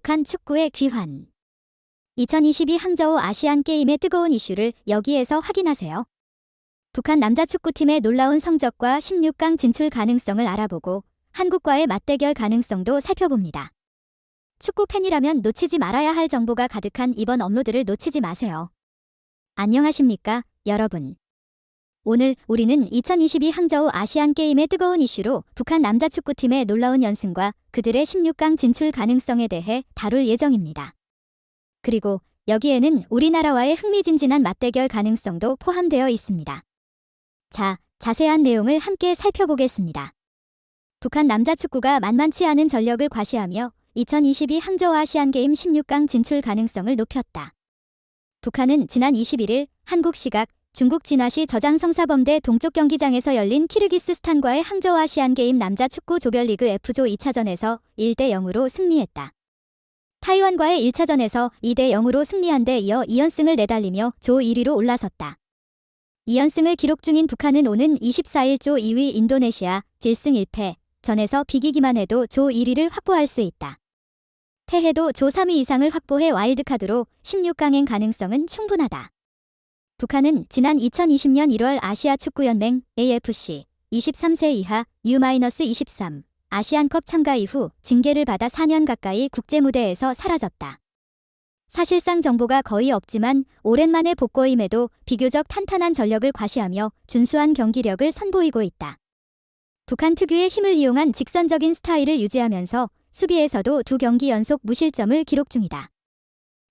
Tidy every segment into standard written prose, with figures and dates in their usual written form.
북한 축구의 귀환. 2022 항저우 아시안게임의 뜨거운 이슈를 여기에서 확인하세요. 북한 남자 축구팀의 놀라운 성적과 16강 진출 가능성을 알아보고 한국과의 맞대결 가능성도 살펴봅니다. 축구 팬이라면 놓치지 말아야 할 정보가 가득한 이번 업로드를 놓치지 마세요. 안녕하십니까, 여러분. 오늘 우리는 2022 항저우 아시안게임의 뜨거운 이슈로 북한 남자 축구팀의 놀라운 연승과 그들의 16강 진출 가능성에 대해 다룰 예정입니다. 그리고 여기에는 우리나라와의 흥미진진한 맞대결 가능성도 포함되어 있습니다. 자, 자세한 내용을 함께 살펴보겠습니다. 북한 남자 축구가 만만치 않은 전력을 과시하며 2022 항저우 아시안게임 16강 진출 가능성을 높였다. 북한은 지난 21일 한국 시각 중국 진화시 저장 성사범대 동쪽 경기장에서 열린 키르기스스탄과의 항저우 아시안게임 남자 축구 조별리그 F조 2차전에서 1대 0으로 승리했다. 타이완과의 1차전에서 2대 0으로 승리한 데 이어 2연승을 내달리며 조 1위로 올라섰다. 2연승을 기록 중인 북한은 오는 24일 조 2위 인도네시아 질승 1패 전에서 비기기만 해도 조 1위를 확보할 수 있다. 패해도 조 3위 이상을 확보해 와일드카드로 16강행 가능성은 충분하다. 북한은 지난 2020년 1월 아시아축구연맹 AFC 23세 이하 U-23 아시안컵 참가 이후 징계를 받아 4년 가까이 국제무대에서 사라졌다. 사실상 정보가 거의 없지만 오랜만에 복구임에도 비교적 탄탄한 전력을 과시하며 준수한 경기력을 선보이고 있다. 북한 특유의 힘을 이용한 직선적인 스타일을 유지하면서 수비에서도 2경기 연속 무실점을 기록 중이다.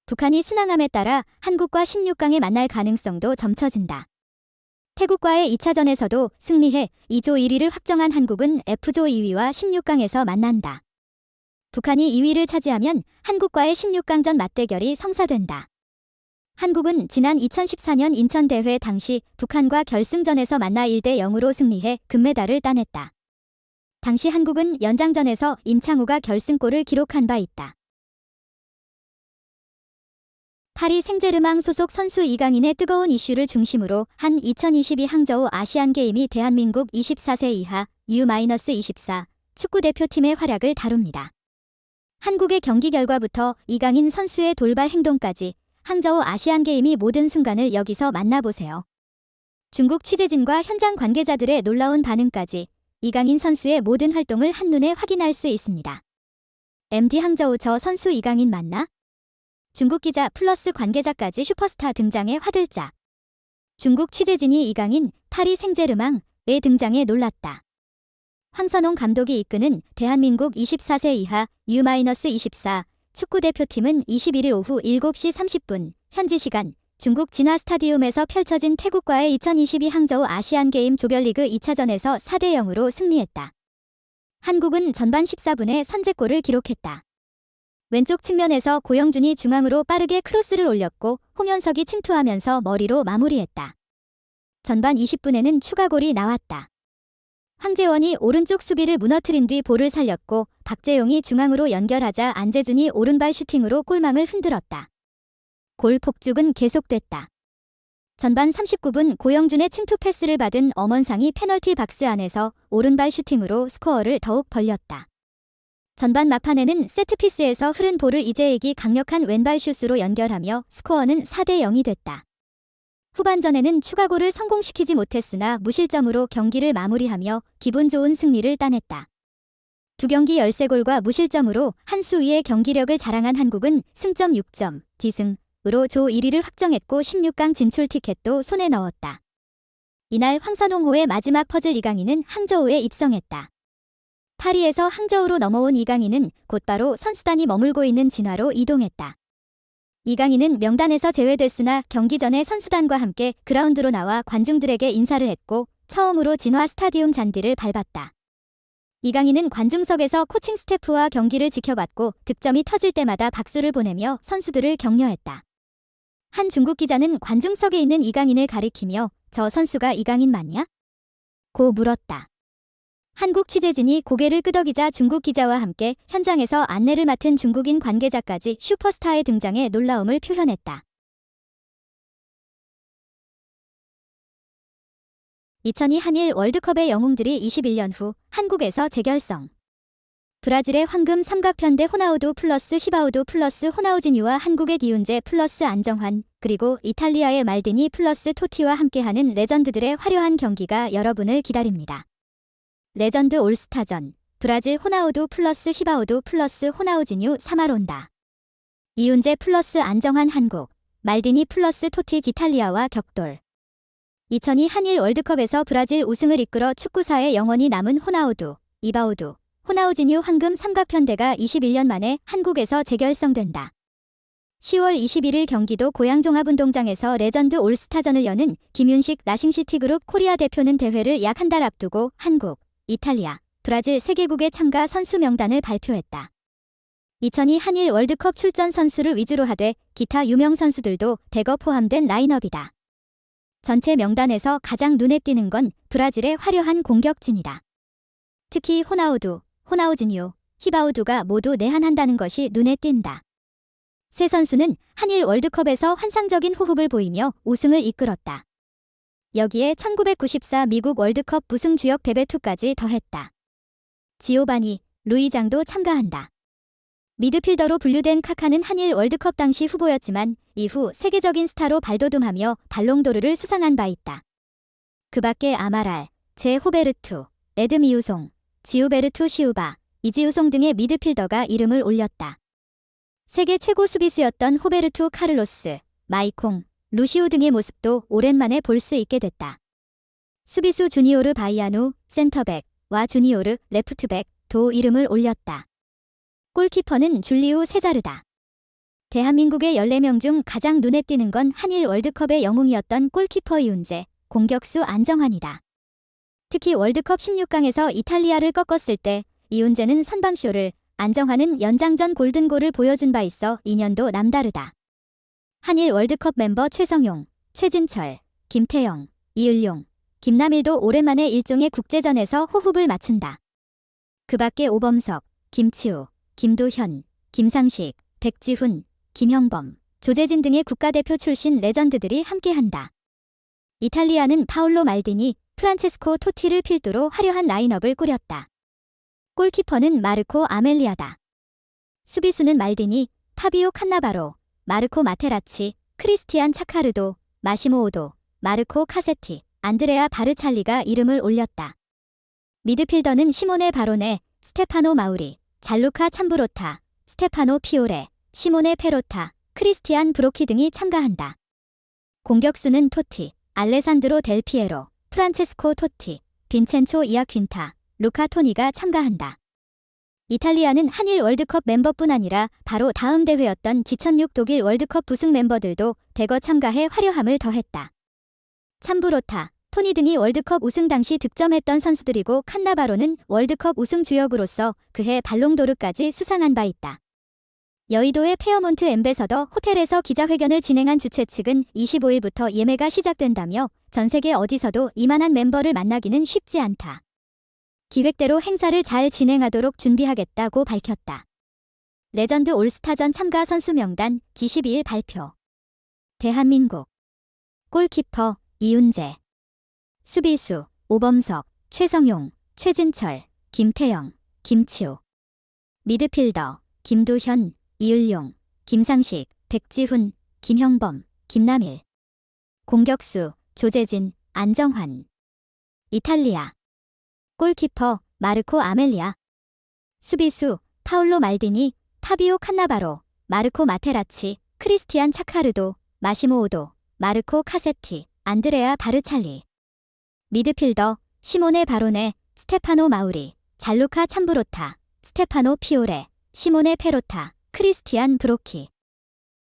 북한이 순항함에 따라 한국과 16강에 만날 가능성도 점쳐진다. 태국과의 2차전에서도 승리해 2조 1위를 확정한 한국은 F조 2위와 16강에서 만난다. 북한이 2위를 차지하면 한국과의 16강전 맞대결이 성사된다. 한국은 지난 2014년 인천대회 당시 북한과 결승전에서 만나 1대 0으로 승리해 금메달을 따냈다. 당시 한국은 연장전에서 임창우가 결승골을 기록한 바 있다. 파리 생제르맹 소속 선수 이강인의 뜨거운 이슈를 중심으로 한 2022 항저우 아시안게임이 대한민국 24세 이하 U-24 축구대표팀의 활약을 다룹니다. 한국의 경기 결과부터 이강인 선수의 돌발 행동까지 항저우 아시안게임이 모든 순간을 여기서 만나보세요. 중국 취재진과 현장 관계자들의 놀라운 반응까지 이강인 선수의 모든 활동을 한눈에 확인할 수 있습니다. MD 항저우 저 선수 이강인 맞나? 중국 기자 플러스 관계자까지 슈퍼스타 등장에 화들짝. 중국 취재진이 이강인 파리 생제르맹의 등장에 놀랐다. 황선홍 감독이 이끄는 대한민국 24세 이하 U-24 축구대표팀은 21일 오후 7시 30분 현지 시간 중국 진화 스타디움에서 펼쳐진 태국과의 2022 항저우 아시안게임 조별리그 2차전에서 4대 0으로 승리했다. 한국은 전반 14분에 선제골을 기록했다. 왼쪽 측면에서 고영준이 중앙으로 빠르게 크로스를 올렸고 홍현석이 침투하면서 머리로 마무리했다. 전반 20분에는 추가골이 나왔다. 황재원이 오른쪽 수비를 무너뜨린 뒤 볼을 살렸고 박재용이 중앙으로 연결하자 안재준이 오른발 슈팅으로 골망을 흔들었다. 골 폭죽은 계속됐다. 전반 39분 고영준의 침투 패스를 받은 엄원상이 페널티 박스 안에서 오른발 슈팅으로 스코어를 더욱 벌렸다. 전반 막판에는 세트피스에서 흐른 볼을 이재익이 강력한 왼발 슛으로 연결하며 스코어는 4대 0이 됐다. 후반전에는 추가골을 성공시키지 못했으나 무실점으로 경기를 마무리하며 기분 좋은 승리를 따냈다. 2경기 13골과 무실점으로 한 수위의 경기력을 자랑한 한국은 승점 6점, D승으로 조 1위를 확정했고 16강 진출 티켓도 손에 넣었다. 이날 황선홍호의 마지막 퍼즐 이강인은 항저우에 입성했다. 파리에서 항저우로 넘어온 이강인은 곧바로 선수단이 머물고 있는 진화로 이동했다. 이강인은 명단에서 제외됐으나 경기 전에 선수단과 함께 그라운드로 나와 관중들에게 인사를 했고 처음으로 진화 스타디움 잔디를 밟았다. 이강인은 관중석에서 코칭 스태프와 경기를 지켜봤고 득점이 터질 때마다 박수를 보내며 선수들을 격려했다. 한 중국 기자는 관중석에 있는 이강인을 가리키며 저 선수가 이강인 맞냐? 고 물었다. 한국 취재진이 고개를 끄덕이자 중국 기자와 함께 현장에서 안내를 맡은 중국인 관계자까지 슈퍼스타의 등장에 놀라움을 표현했다. 2002 한일 월드컵의 영웅들이 21년 후 한국에서 재결성. 브라질의 황금 삼각편대 호나우두 플러스 히바우두 플러스 호나우지뉴와 한국의 기훈제 플러스 안정환, 그리고 이탈리아의 말디니 플러스 토티와 함께하는 레전드들의 화려한 경기가 여러분을 기다립니다. 레전드 올스타전, 브라질 호나우두 플러스 히바우두 플러스 호나우지뉴 3할 온다. 이훈제 플러스 안정환 한국, 말디니 플러스 토티 이탈리아와 격돌. 2002 한일 월드컵에서 브라질 우승을 이끌어 축구사에 영원히 남은 호나우두, 이바우두, 호나우지뉴 황금 삼각편대가 21년 만에 한국에서 재결성된다. 10월 21일 경기도 고양종합운동장에서 레전드 올스타전을 여는 김윤식 라싱시티그룹 코리아 대표는 대회를 약 한 달 앞두고 한국, 이탈리아, 브라질 3개국의 참가 선수 명단을 발표했다. 2002 한일 월드컵 출전 선수를 위주로 하되 기타 유명 선수들도 대거 포함된 라인업이다. 전체 명단에서 가장 눈에 띄는 건 브라질의 화려한 공격진이다. 특히 호나우두, 호나우지뉴, 히바우두가 모두 내한한다는 것이 눈에 띈다. 세 선수는 한일 월드컵에서 환상적인 호흡을 보이며 우승을 이끌었다. 여기에 1994 미국 월드컵 우승 주역 베베투까지 더했다. 지오바니, 루이장도 참가한다. 미드필더로 분류된 카카는 한일 월드컵 당시 후보였지만 이후 세계적인 스타로 발돋움하며 발롱도르를 수상한 바 있다. 그 밖에 아마랄, 제 호베르투, 에드미우송, 지우베르투 시우바, 이지우송 등의 미드필더가 이름을 올렸다. 세계 최고 수비수였던 호베르투 카를로스, 마이콩, 루시우 등의 모습도 오랜만에 볼 수 있게 됐다. 수비수 주니오르 바이아누, 센터백와 주니오르, 레프트백도 이름을 올렸다. 골키퍼는 줄리우 세자르다. 대한민국의 14명 중 가장 눈에 띄는 건 한일 월드컵의 영웅이었던 골키퍼 이훈재, 공격수 안정환이다. 특히 월드컵 16강에서 이탈리아를 꺾었을 때 이훈재는 선방쇼를, 안정환은 연장전 골든골을 보여준 바 있어 인연도 남다르다. 한일 월드컵 멤버 최성용, 최진철, 김태영, 이을용, 김남일도 오랜만에 일종의 국제전에서 호흡을 맞춘다. 그 밖에 오범석, 김치우, 김도현, 김상식, 백지훈, 김형범, 조재진 등의 국가대표 출신 레전드들이 함께한다. 이탈리아는 파올로 말디니, 프란체스코 토티를 필두로 화려한 라인업을 꾸렸다. 골키퍼는 마르코 아멜리아다. 수비수는 말디니, 파비오 칸나바로, 마르코 마테라치, 크리스티안 차카르도, 마시모 오도, 마르코 카세티, 안드레아 바르찰리가 이름을 올렸다. 미드필더는 시모네 바로네, 스테파노 마우리, 잘루카 참브로타, 스테파노 피오레, 시모네 페로타, 크리스티안 브로키 등이 참가한다. 공격수는 토티, 알레산드로 델 피에로, 프란체스코 토티, 빈첸초 이아퀸타, 루카 토니가 참가한다. 이탈리아는 한일 월드컵 멤버뿐 아니라 바로 다음 대회였던 2006 독일 월드컵 부승 멤버들도 대거 참가해 화려함을 더했다. 참브로타, 토니 등이 월드컵 우승 당시 득점했던 선수들이고 칸나바로는 월드컵 우승 주역으로서 그해 발롱도르까지 수상한 바 있다. 여의도의 페어몬트 엠베서더 호텔에서 기자회견을 진행한 주최 측은 25일부터 예매가 시작된다며 전 세계 어디서도 이만한 멤버를 만나기는 쉽지 않다. 기획대로 행사를 잘 진행하도록 준비하겠다고 밝혔다. 레전드 올스타전 참가 선수 명단 22일 발표. 대한민국 골키퍼 이훈재, 수비수 오범석, 최성용, 최진철, 김태영, 김치우, 미드필더 김도현, 이을용, 김상식, 백지훈, 김형범, 김남일, 공격수 조재진, 안정환. 이탈리아 골키퍼 마르코 아멜리아, 수비수 파울로 말디니, 파비오 칸나바로, 마르코 마테라치, 크리스티안 차카르도, 마시모 오도, 마르코 카세티, 안드레아 바르찰리. 미드필더 시모네 바로네, 스테파노 마우리, 잘루카 참브로타, 스테파노 피오레, 시모네 페로타, 크리스티안 브로키.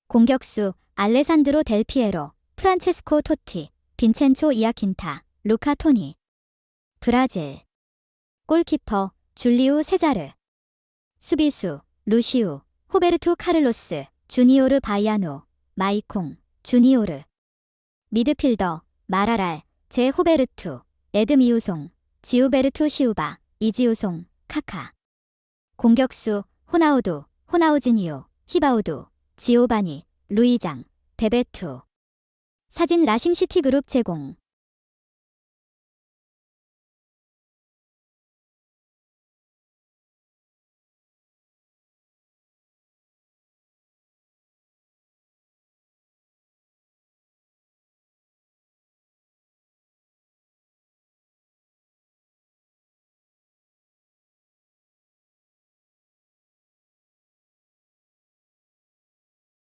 공격수 알레산드로 델 피에로, 프란체스코 토티, 빈첸초 이아킨타, 루카 토니. 브라질 골키퍼 줄리우 세자르, 수비수 루시우, 호베르투 카를로스, 주니오르 바이아노, 마이콩, 주니오르. 미드필더 마라랄, 제 호베르투, 에드미우송, 지우베르투 시우바, 이지우송, 카카. 공격수 호나우두, 호나우지니오, 히바우두, 지오바니, 루이장, 베베투. 사진 라싱시티그룹 제공.